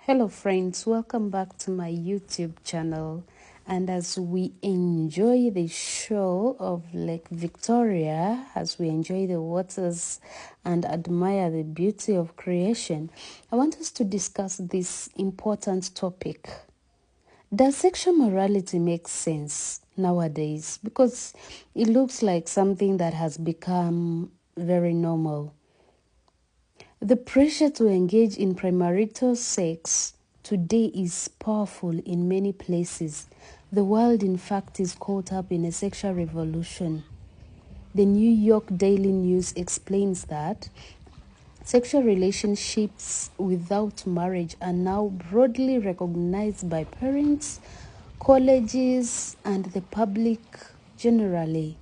Hello friends, welcome back to my YouTube channel. And as we enjoy the show of Lake Victoria, as we enjoy the waters and admire the beauty of creation, I want us to discuss this important topic. Does sexual morality make sense nowadays? Because it looks like something that has become very normal. The pressure to engage in premarital sex today is powerful in many places. The world, in fact, is caught up in a sexual revolution. The New York Daily News explains that sexual relationships without marriage are now broadly recognized by parents, colleges, and the public generally.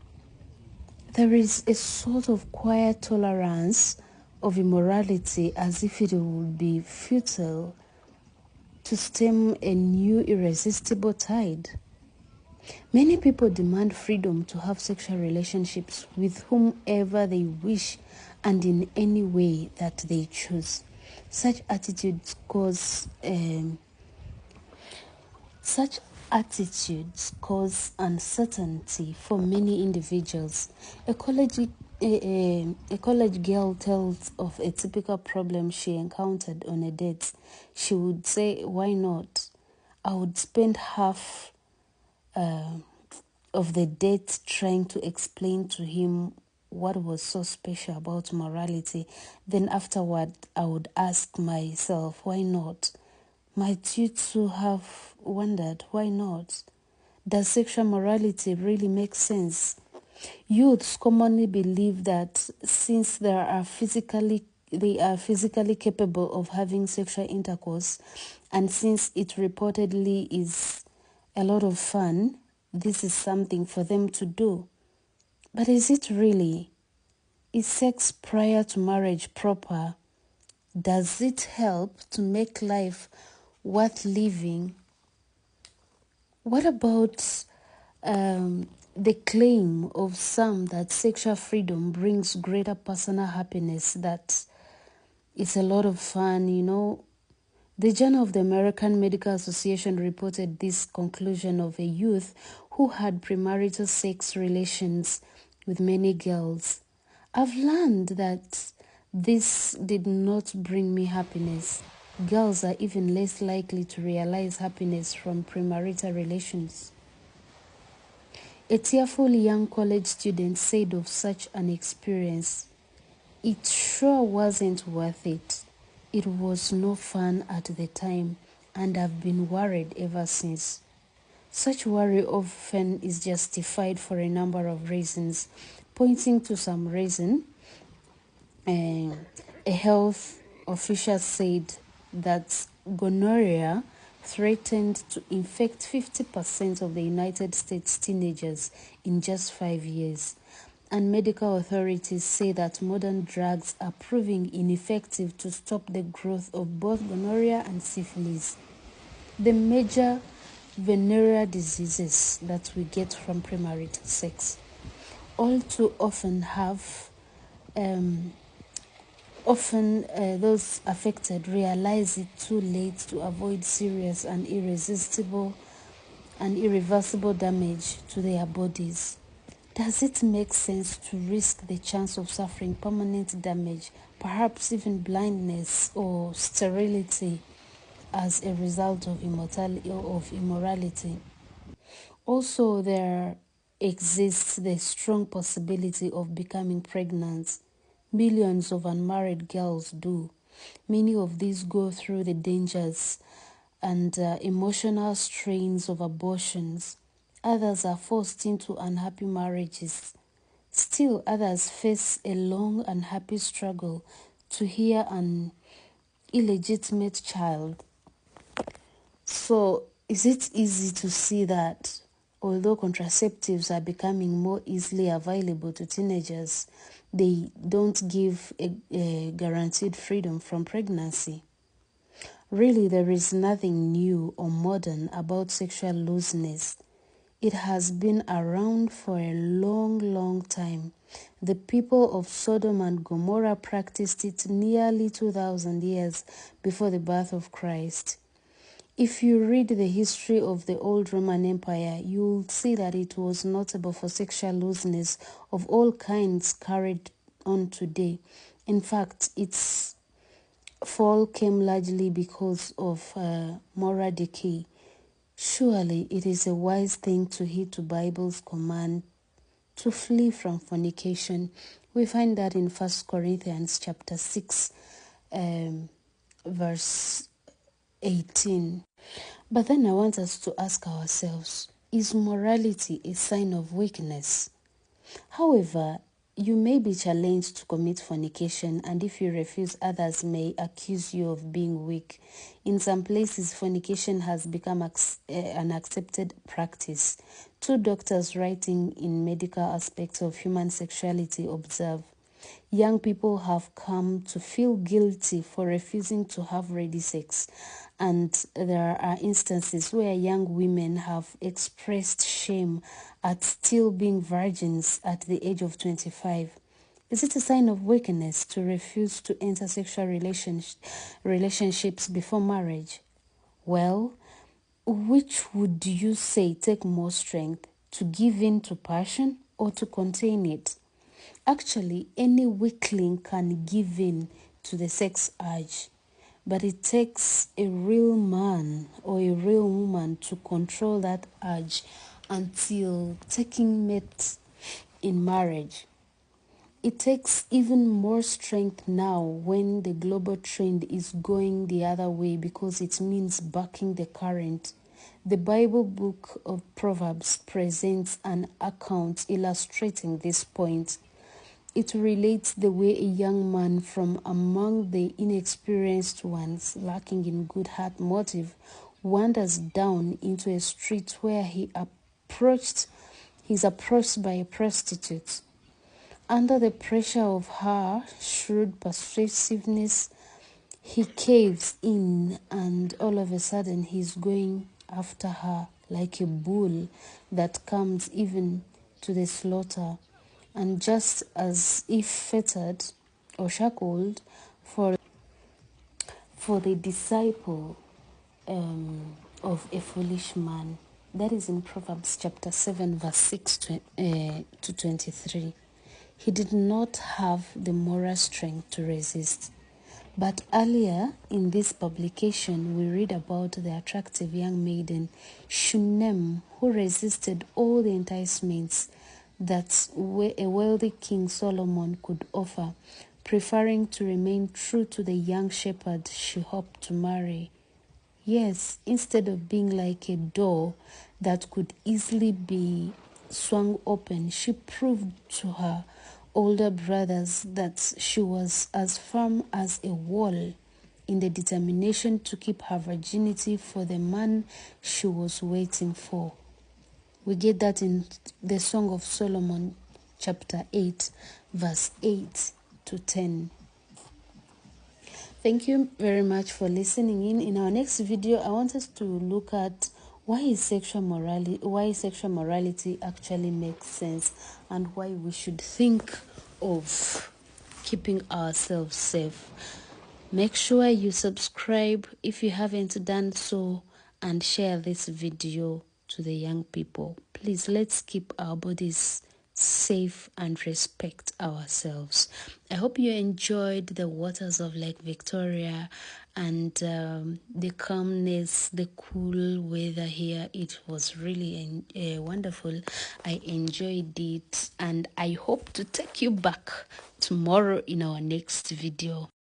There is a sort of quiet tolerance of immorality, as if it would be futile to stem a new irresistible tide. Many people demand freedom to have sexual relationships with whomever they wish and in any way that they choose. Such attitudes cause uncertainty for many individuals. A college girl tells of a typical problem she encountered on a date. She would say, "Why not? I would spend half of the date trying to explain to him what was so special about morality. Then afterward, I would ask myself, why not? Might you too have wondered, why not? Does sexual morality really make sense?" Youths commonly believe that since they are physically capable of having sexual intercourse, and since it reportedly is a lot of fun, this is something for them to do. But is it really? Is sex prior to marriage proper? Does it help to make life worth living? What about the claim of some that sexual freedom brings greater personal happiness, that it's a lot of fun, The Journal of the American Medical Association reported this conclusion of a youth who had premarital sex relations with many girls. "I've learned that this did not bring me happiness. Girls are even less likely to realize happiness from premarital relations." A tearful young college student said of such an experience, "It sure wasn't worth it. It was no fun at the time, and I've been worried ever since." Such worry often is justified for a number of reasons. Pointing to some reason, a health official said that gonorrhea threatened to infect 50% of the United States teenagers in just 5 years. And medical authorities say that modern drugs are proving ineffective to stop the growth of both gonorrhea and syphilis, the major venereal diseases that we get from premarital sex. All too often those affected realize it too late to avoid serious and irreversible damage to their bodies. Does it make sense to risk the chance of suffering permanent damage, perhaps even blindness or sterility, as a result of immorality? Also, there exists the strong possibility of becoming pregnant. Millions of unmarried girls do. Many of these go through the dangers and emotional strains of abortions. Others are forced into unhappy marriages. Still, others face a long, unhappy struggle to hear an illegitimate child. So, is it easy to see that although contraceptives are becoming more easily available to teenagers, they don't give a guaranteed freedom from pregnancy? Really, there is nothing new or modern about sexual looseness. It has been around for a long, long time. The people of Sodom and Gomorrah practiced it nearly 2,000 years before the birth of Christ. If you read the history of the old Roman Empire, you'll see that it was notable for sexual looseness of all kinds carried on today. In fact, its fall came largely because of moral decay. Surely it is a wise thing to heed to Bible's command to flee from fornication. We find that in 1 Corinthians chapter 6, verse 18. But then I want us to ask ourselves, is morality a sign of weakness? However, you may be challenged to commit fornication, and if you refuse, others may accuse you of being weak. In some places, fornication has become an accepted practice. Two doctors writing in medical aspects of human sexuality observe, young people have come to feel guilty for refusing to have ready sex, and there are instances where young women have expressed shame at still being virgins at the age of 25. Is it a sign of weakness to refuse to enter sexual relationships before marriage? Well, which would you say take more strength, to give in to passion or to contain it? Actually, any weakling can give in to the sex urge, but it takes a real man or a real woman to control that urge until taking mate in marriage. It takes even more strength now when the global trend is going the other way, because it means bucking the current. The Bible book of Proverbs presents an account illustrating this point. It relates the way a young man from among the inexperienced ones, lacking in good heart motive, wanders down into a street where he's approached by a prostitute. Under the pressure of her shrewd persuasiveness, he caves in, and all of a sudden he's going after her like a bull that comes even to the slaughter. And just as if fettered or shackled for the disciple of a foolish man. That is in Proverbs chapter 7, verse 6 to 23. He did not have the moral strength to resist. But earlier in this publication, we read about the attractive young maiden Shunem, who resisted all the enticements that a wealthy King Solomon could offer, preferring to remain true to the young shepherd she hoped to marry. Yes, instead of being like a door that could easily be swung open, she proved to her older brothers that she was as firm as a wall in the determination to keep her virginity for the man she was waiting for. We get that in the Song of Solomon, chapter 8, verse 8 to 10. Thank you very much for listening in. In our next video, I want us to look at why sexual morality actually makes sense, and why we should think of keeping ourselves safe. Make sure you subscribe if you haven't done so, and share this video to the young people. Please, let's keep our bodies safe and respect ourselves. I hope you enjoyed the waters of Lake Victoria and the calmness, the cool weather here. It was really wonderful. I enjoyed it, and I hope to take you back tomorrow in our next video.